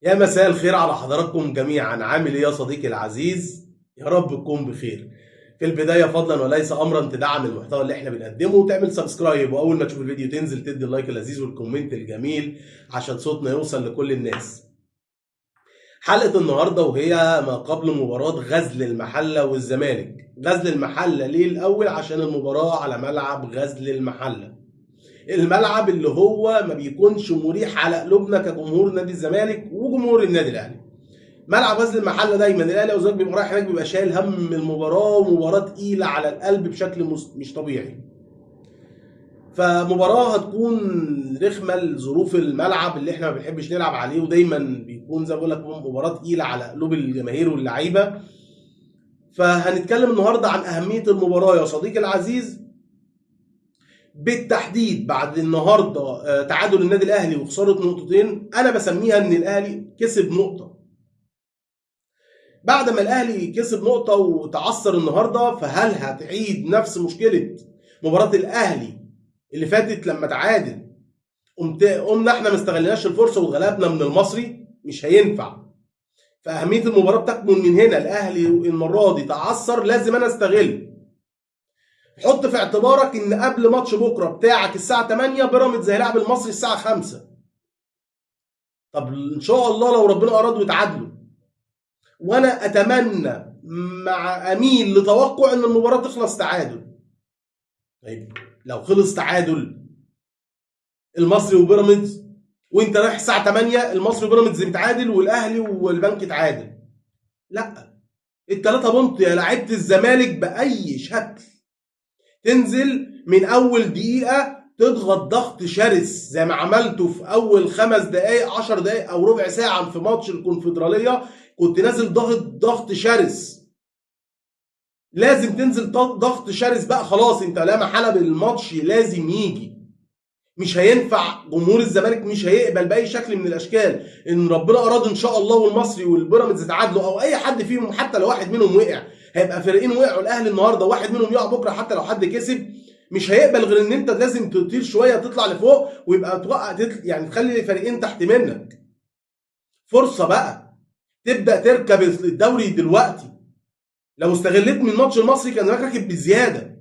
يا مساء الخير على حضراتكم جميعا. عامل ايه يا صديقي العزيز؟ يا رب تكون بخير. في البدايه فضلا وليس امرا تدعم المحتوى اللي احنا بنقدمه وتعمل سبسكرايب، واول ما تشوف الفيديو تنزل تدي اللايك اللذيذ والكومنت الجميل عشان صوتنا يوصل لكل الناس. حلقه النهارده وهي ما قبل مباراه غزل المحله والزمالك. غزل المحله ليه؟ الاول عشان المباراه على ملعب غزل المحله، الملعب اللي هو ما بيكونش مريح على قلوبنا كجمهور نادي الزمالك وجمهور النادي الاهلي. ملعب غزل المحله دايما الاهلي والزمالك بيبقى رايح هناك بيبقى شايل هم المباراه، ومباراه تقيله على القلب بشكل مش طبيعي. فمباراه هتكون رخمه لظروف الملعب اللي احنا ما بنحبش نلعب عليه، ودايما بيكون زي ما بقول لك مباراه تقيله على قلوب الجماهير واللعيبه. فهنتكلم النهارده عن اهميه المباراه يا صديقي العزيز، بالتحديد بعد النهارده تعادل النادي الاهلي وخساره نقطتين. انا بسميها ان الاهلي كسب نقطه. بعد ما الاهلي كسب نقطه وتعثر النهارده، فهل هتعيد نفس مشكله مباراه الاهلي اللي فاتت لما تعادل؟ قمنا احنا ما استغلناش الفرصه واتغلبنا من المصري؟ مش هينفع. فاهميه المباراه بتكمن من هنا. الاهلي المره دي تعثر، لازم انا استغل. حط في اعتبارك ان قبل ماتش بكره بتاعك الساعه 8 بيراميدز هيلعب المصري الساعه 5. طب ان شاء الله لو ربنا اراد ويتعادلوا، وانا اتمنى مع اميل لتوقع ان المباراه تخلص تعادل. طيب لو خلص تعادل المصري وبيراميدز، وانت رايح الساعه 8 المصري وبيراميدز بيتعادل والاهلي والبنك اتعادل، لا، الثلاثه بونت يا لعيبه الزمالك باي شكل تنزل من اول دقيقه تضغط ضغط شرس زي ما عملته في اول 5 دقائق 10 دقائق او ربع ساعه في ماتش الكونفدراليه. كنت نازل ضغط شرس. لازم تنزل ضغط شرس بقى. خلاص انت لا محاله بالماتش لازم يجي. مش هينفع. جمهور الزمالك مش هيقبل باي شكل من الاشكال ان ربنا اراد ان شاء الله والمصري والبيراميدز يتعادلوا او اي حد فيهم، حتى لو واحد منهم وقع. هيبقى فريقين وقعوا الاهلي النهارده، واحد منهم يقع بكره حتى لو حد كسب. مش هيقبل غير ان انت لازم تطير شويه تطلع لفوق ويبقى توقع يعني تخلي فريقين تحت منك. فرصه بقى تبدا تركب الدوري دلوقتي. لو استغلت من ماتش المصري كان راكب بزياده.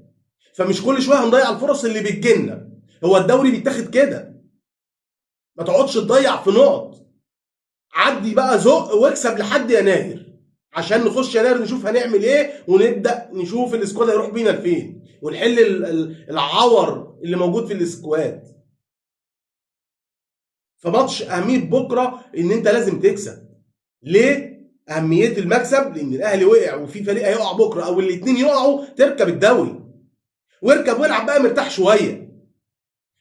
فمش كل شويه هنضيع الفرص اللي بتجيلنا. هو الدوري بيتاخد كده. ما تقعدش تضيع في نقط. عدي بقى زق واكسب لحد يناير عشان نخش يناير نشوف هنعمل ايه، ونبدا نشوف السكواد هيروح بينا لفين، ونحل العور اللي موجود في السكواد. فماتش اهميه بكره ان انت لازم تكسب. ليه؟ اهميه المكسب لان الاهلي وقع وفي فريق هيقع بكره او الاثنين يقعوا، تركب الدوري واركب والعب بقى مرتاح شويه.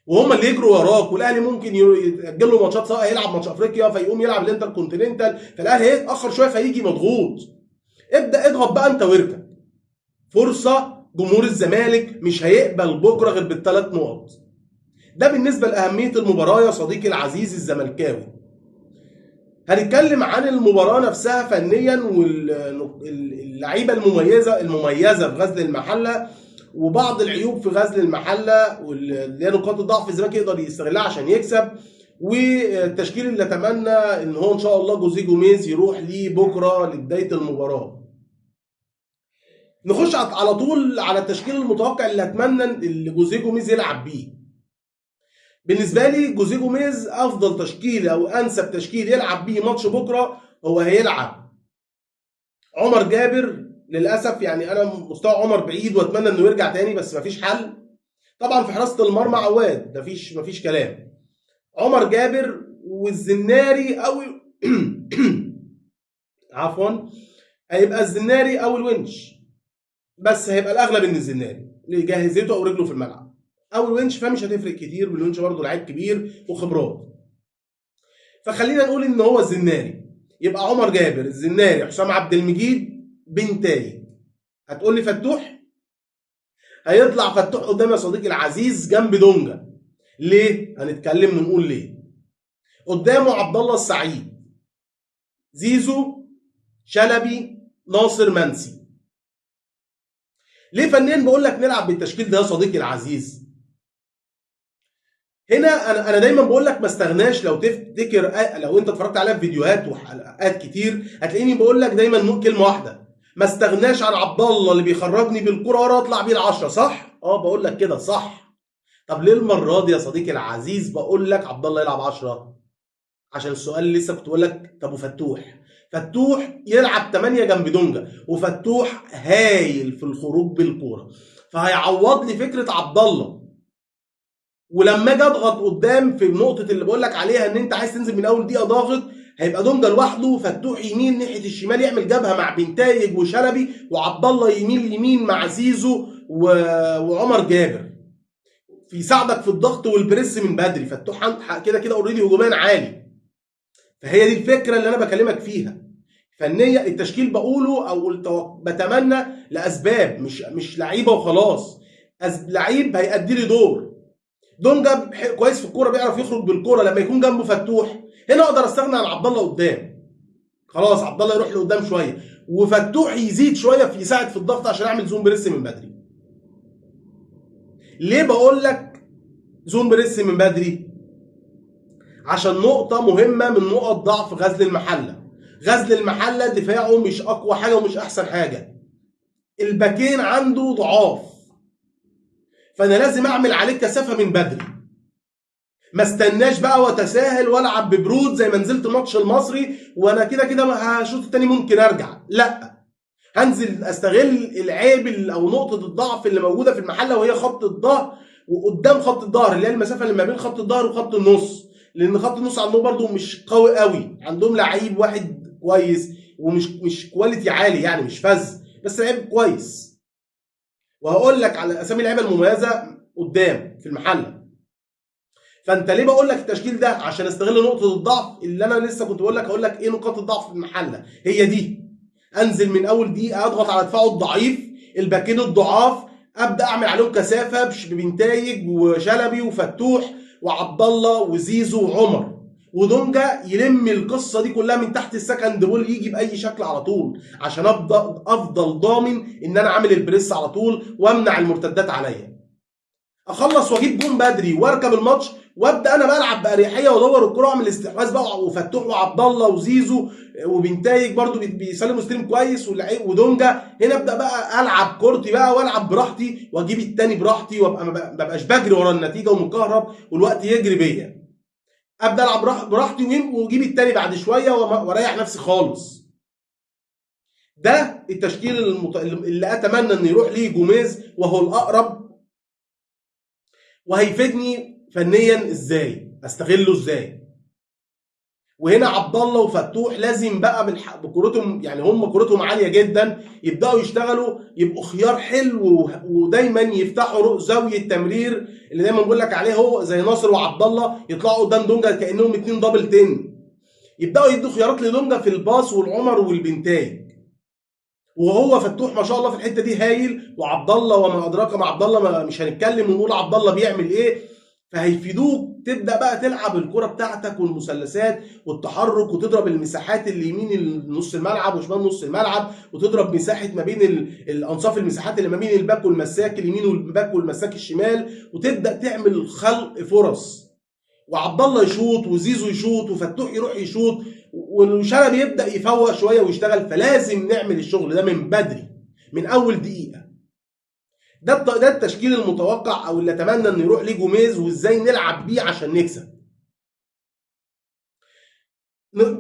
وهم اللي يجروا وراك. والاهلي ممكن يتاجل له ماتشات، سواء هيلعب ماتش افريقيا فيقوم يلعب الانتر كونتيننتال، فالاهلي هيتاخر شويه فيجي مضغوط. ابدا اضغط بقى انت واركب. فرصه. جمهور الزمالك مش هيقبل بكره غير بالثلاث نقط. ده بالنسبه لاهميه المباراه يا صديقي العزيز الزملكاوي. هنتكلم عن المباراه نفسها فنيا واللعيبه المميزه في غزل المحله، وبعض العيوب في غزل المحله واللي هي نقاط الضعف الزمالك يقدر يستغلها عشان يكسب، والتشكيل اللي اتمنى ان هو ان شاء الله جوزيه جوميز يروح ليه بكره لبدايه المباراه. نخش على طول على التشكيل المتوقع اللي اتمنى اللي جوزيه جوميز يلعب بيه. بالنسبه لي جوزيه جوميز افضل تشكيل او انسب تشكيل يلعب بيه ماتش بكره. هو هيلعب عمر جابر. للاسف يعني انا مستوى عمر بعيد واتمنى انه يرجع تاني بس مفيش حل. طبعا في حراسه المرمى عواد مفيش كلام. عمر جابر والزناري او عفوا، هيبقى الزناري او الونش. بس هيبقى الاغلب ان الزناري لجاهزيته او رجله في الملعب، او الونش فمش هتفرق كتير. بالونش برضه لعيب كبير وخبرات. فخلينا نقول ان هو الزناري. يبقى عمر جابر، الزناري، حسام عبد المجيد، بنتاي. هتقول لي فتوح؟ هيطلع فتوح قدام يا صديقي العزيز جنب دونجا. ليه؟ هنتكلم ونقول ليه. قدامه عبد الله السعيد، زيزو، شلبي، ناصر منسي. ليه فنيا بقول لك نلعب بالتشكيل ده يا صديقي العزيز؟ هنا انا دايما بقول لك ما استغناش. لو تفتكر لو انت اتفرجت عليها في فيديوهات وحلقات كتير هتلاقيني بقول لك دايما كلمه واحده: ما استغناش عن عبد الله اللي بيخرجني بالكره ورا اطلع بيه ال10، صح؟ بقول لك كده صح. طب ليه المره دي يا صديقي العزيز بقول لك عبد الله يلعب 10؟ عشان السؤال اللي لسه كنت بقول لك طب وفتوح؟ فتوح يلعب 8 جنب دونجا، وفتوح هايل في الخروج بالكوره، فهيعوض لي فكره عبد الله. ولما اجي اضغط قدام في النقطه اللي بقول لك عليها ان انت عايز تنزل من اول دقيقه ضاغط، هيبقى دونجا لوحده، فتوح يمين ناحيه الشمال يعمل جبهه مع بنتايج وشلبي، وعبد الله يمين مع زيزو وعمر جابر، يساعدك في الضغط والبريس من بدري. فتوح كده كده اوريدي هجوميا عالي. فهي دي الفكره اللي انا بكلمك فيها. فنيه التشكيل بقوله او بتمنى لاسباب، مش لعيبه وخلاص. لعيب هيأدي لي دور. دونجا كويس في الكوره، بيعرف يخرج بالكوره لما يكون جنبه فتوح. هنا اقدر استغنى عن عبد الله قدام، خلاص عبد الله يروح لقدام شويه، وفتوح يزيد شويه في يساعد في الضغط عشان اعمل زون بريس من بدري. ليه بقول لك زون بريس من بدري؟ عشان نقطه مهمه من نقط ضعف غزل المحله. غزل المحله دفاعه مش اقوى حاجه ومش احسن حاجه، الباكين عنده ضعاف، فانا لازم اعمل عليه كثافه من بدري. ما استناش بقى واتساهل والعب ببرود زي ما نزلت ماتش المصري وانا كده كده هشوط التاني ممكن ارجع. لا، هنزل استغل العيب او نقطه الضعف اللي موجوده في المحله، وهي خط الظهر. وقدام خط الظهر اللي هي المسافه اللي ما بين خط الظهر وخط النص، لان خط النص عندهم برده مش قوي قوي، عندهم لعيب واحد كويس ومش كواليتي عالي، يعني مش فذ بس لعيب كويس. وهقول لك على اسامي اللعيبه المميزه قدام في المحله. فانت ليه بقول لك التشكيل ده؟ عشان استغل نقطه الضعف اللي انا لسه كنت بقول لك. هقول لك ايه نقاط الضعف في المحله، هي دي. انزل من اول دقيقه اضغط على دفاعه الضعيف، الباكين الضعاف، ابدا اعمل عليهم كثافه ببنتايج وشلبي وفتوح وعبد الله وزيزو وعمر ودونجا، يلم القصه دي كلها من تحت السكند بول، يجي باي شكل على طول، عشان افضل ضامن ان انا عامل البريس على طول وامنع المرتدات عليا. اخلص واجيب جون بدري واركب الماتش، وابدا انا بلعب باريحيه وادور الكره واعمل استحواذ بقى، وفتوح وعبد الله وزيزو وبنتايج برده بيسلموا ستريم كويس ودونجا. هنا ابدا بقى العب كورتي بقى والعب براحتي واجيب التاني براحتي، وابقى ما ببقاش بجري ورا النتيجه ومكهرب والوقت يجري بيا. ابدا العب براحتي واجيب التاني بعد شويه واريح نفسي خالص. ده التشكيل اللي اتمنى ان يروح ليه جوميز، وهو الاقرب، وهيفيدني فنيا ازاي استغله ازاي. وهنا عبد الله وفتوح لازم بقى بكورتهم، يعني هم كورتهم عاليه جدا، يبداوا يشتغلوا، يبقوا خيار حلو، ودايما يفتحوا زاويه تمرير اللي دايما بقول لك عليه، هو زي ناصر وعبد الله يطلعوا قدام دونجا كانهم اتنين دبل 10، يبداوا يدوا خيارات لدونجا في الباص والعمر والبنتاج. وهو فتوح ما شاء الله في الحته دي هايل، وعبد الله وما ادراك ما عبد الله، مش هنتكلم ونقول عبد الله بيعمل ايه. فهيفيدوك تبدا بقى تلعب الكره بتاعتك والمثلثات والتحرك، وتضرب المساحات اللي يمين نص الملعب وشمال نص الملعب، وتضرب مساحه ما بين الانصاف، المساحات اللي ما بين الباك والمساك اليمين والباك والمساك الشمال، وتبدا تعمل خلق فرص. وعبد الله يشوط وزيزو يشوط وفتوح يروح يشوط وشلبي يبدا يفوق شويه ويشتغل. فلازم نعمل الشغل ده من بدري، من اول دقيقه. ده التشكيل المتوقع او اللي اتمنى انه يروح ليه جوميز، وازاي نلعب بيه عشان نكسب.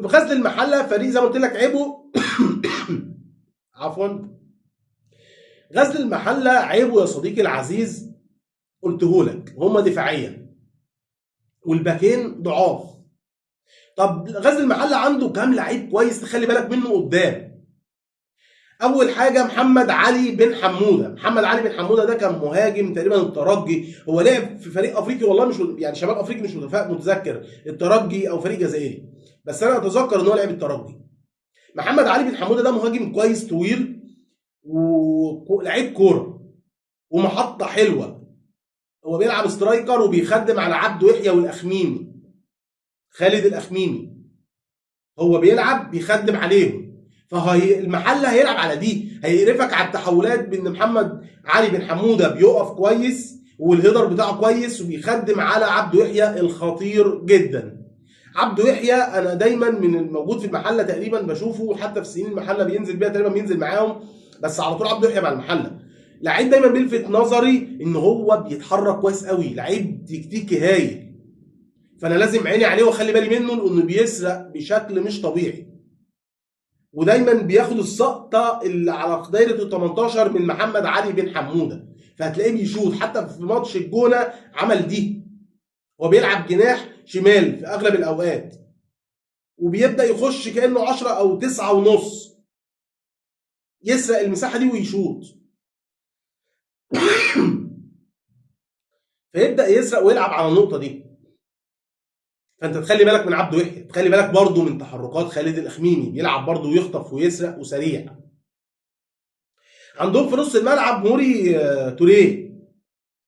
غزل المحله فريق زي ما قلت لك عيبه عفوا. غزل المحله عيبه يا صديقي العزيز قلته لك، هم دفاعيا والباكين ضعاف. طب غزل المحله عنده كام لعيب كويس تخلي بالك منه قدام؟ اول حاجه محمد علي بن حموده. محمد علي بن حموده ده كان مهاجم تقريبا الترجي، هو لعب في فريق افريقي والله مش يعني شمال افريقي، مش متذكر الترجي او فريق جزائري، بس انا اتذكر ان هو لعب الترجي. محمد علي بن حموده ده مهاجم كويس طويل ولعيب كوره ومحطه حلوه. هو بيلعب سترايكر وبيخدم على عبده يحيى والاخميمي، خالد الاخميمي هو بيلعب بيخدم عليهم. فهي المحله هيلعب على دي، هيقرفك على التحولات بان محمد علي بن حموده بيقف كويس والهيدر بتاعه كويس، وبيخدم على عبده يحيى الخطير جدا. عبده يحيى انا دايما من الموجود في المحله تقريبا بشوفه، حتى في سنين المحله بينزل بيها تقريبا، بينزل معاهم، بس على طول عبده يحيى مع المحله. لعيب دايما بيلفت نظري ان هو بيتحرك كويس قوي، لعيب تكتيكي هايل، فانا لازم عيني عليه واخلي بالي منه لانه بيسرق بشكل مش طبيعي، ودايما بياخد السقطه اللي على دايره ال 18 من محمد علي بن حموده، فهتلاقيه بيشوط. حتى في ماتش الجونه عمل دي، هو بيلعب جناح شمال في اغلب الاوقات، وبيبدا يخش كانه 10 او 9 ونص، يسرق المساحه دي ويشوط. فيبدا يسرق ويلعب على النقطه دي. فانت تخلي بالك من عبده يحيى، تخلي بالك برضه من تحركات خالد الاخميمي، بيلعب برضه ويخطف ويسرق وسريع. عندهم في نص الملعب موري توريه،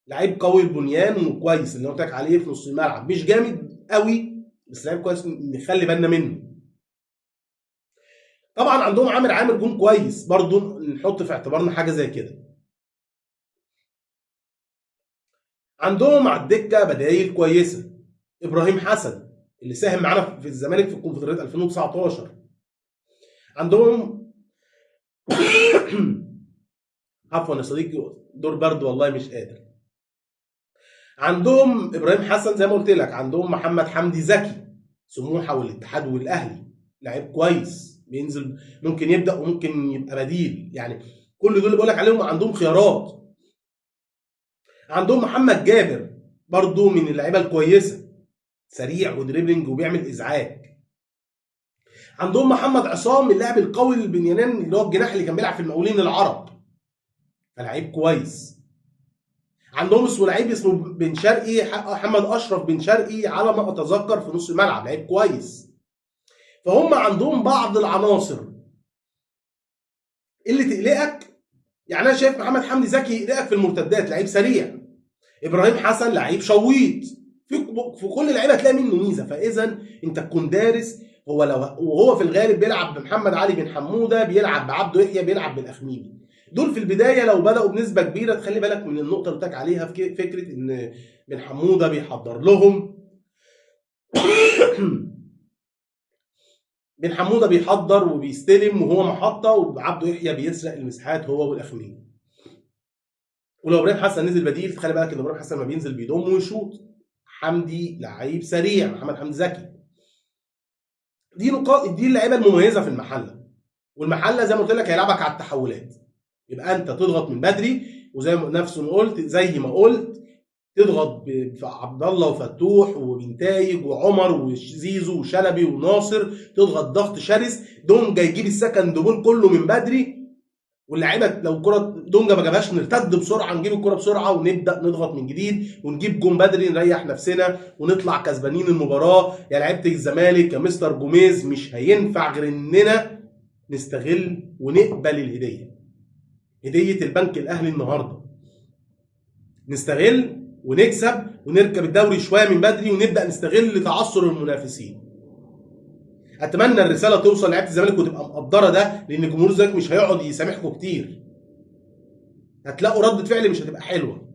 لعيب قوي البنيان وكويس، اللي قلت لك عليه في نص الملعب، مش جامد قوي بس لعيب كويس نخلي بالنا منه. طبعا عندهم عامر جون كويس برضه، نحط في اعتبارنا حاجه زي كده. عندهم على الدكه بدايل كويسه، ابراهيم حسن اللي ساهم معانا في الزمالك في الكونفدراليه 2019. عندهم عفوا يا صديقي، دور برد والله مش قادر. عندهم ابراهيم حسن زي ما قلت لك، عندهم محمد حمدي زكي سموحه والاتحاد والاهلي، لعيب كويس بينزل، ممكن يبدا وممكن يبقى بديل، يعني كل دول اللي بقول لك عليهم عندهم خيارات. عندهم محمد جابر برضو من اللعيبه الكويسه، سريع ودريبلينج وبيعمل ازعاج. عندهم محمد عصام اللاعب القوي البنيانين اللي هو الجناح اللي كان بيلعب في المقاولين العرب، فلعيب كويس. عندهم اسمه لعيب اسمه بن شرقي، محمد اشرف بن شرقي على ما اتذكر، في نص الملعب لعيب كويس. فهم عندهم بعض العناصر اللي تقلقك، يعني انا شايف محمد حمدي زكي يقلقك في المرتدات، لعيب سريع. ابراهيم حسن لعيب شويط، في كل لعيبه هتلاقي منه ميزه، فاذا انت تكون دارس. هو لو وهو في الغالب بيلعب بمحمد علي بن حموده، بيلعب بعبده يحيى، بيلعب بالاخميمي، دول في البدايه لو بداوا بنسبه كبيره، تخلي بالك من النقطه اللي قلت لك عليها، في فكره ان بن حموده بيحضر لهم. بن حموده بيحضر وبيستلم وهو محطه، وعبده يحيى بيسرق المساحات هو والاخميمي. ولو ابراهيم حسن نزل بديل، تخلي بالك ان ابراهيم حسن ما بينزل بيضم ويشوط. حمدي لعيب سريع، محمد حمدي زكي، دي نقاط، دي اللعيبه المميزه في المحله. والمحله زي ما قلت لك هيلعبك على التحولات، يبقى انت تضغط من بدري، وزي ما نفسه ما قلت، زي ما قلت تضغط بعبد الله وفتوح وبنتايج وعمر وزيزو وشلبي وناصر، تضغط ضغط شرس. دونجا يجيب السكند بول كله من بدري، واللعيبه لو كره دونجا ما جابهاش نرتد بسرعه، نجيب الكره بسرعه ونبدا نضغط من جديد ونجيب جون بدري، نريح نفسنا ونطلع كسبانين المباراه. يا لعيبه الزمالك يا مستر جوميز، مش هينفع غير اننا نستغل ونقبل الهديه، هديه البنك الاهلي النهارده، نستغل ونكسب ونركب الدوري شويه من بدري، ونبدا نستغل تعثر المنافسين. اتمنى الرساله توصل لعيبه الزمالك وتبقى مقدره ده، لان جمهور الزمالك مش هيقعد يسامحكم كتير، هتلاقوا ردة فعل مش هتبقى حلوه.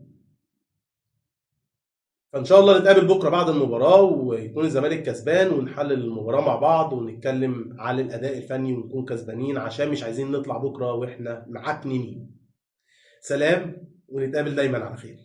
فان شاء الله نتقابل بكره بعد المباراه، ويكون الزمالك كسبان، ونحلل المباراه مع بعض، ونتكلم على الاداء الفني، ونكون كسبانين، عشان مش عايزين نطلع بكره واحنا معكنين. سلام، ونتقابل دايما على خير.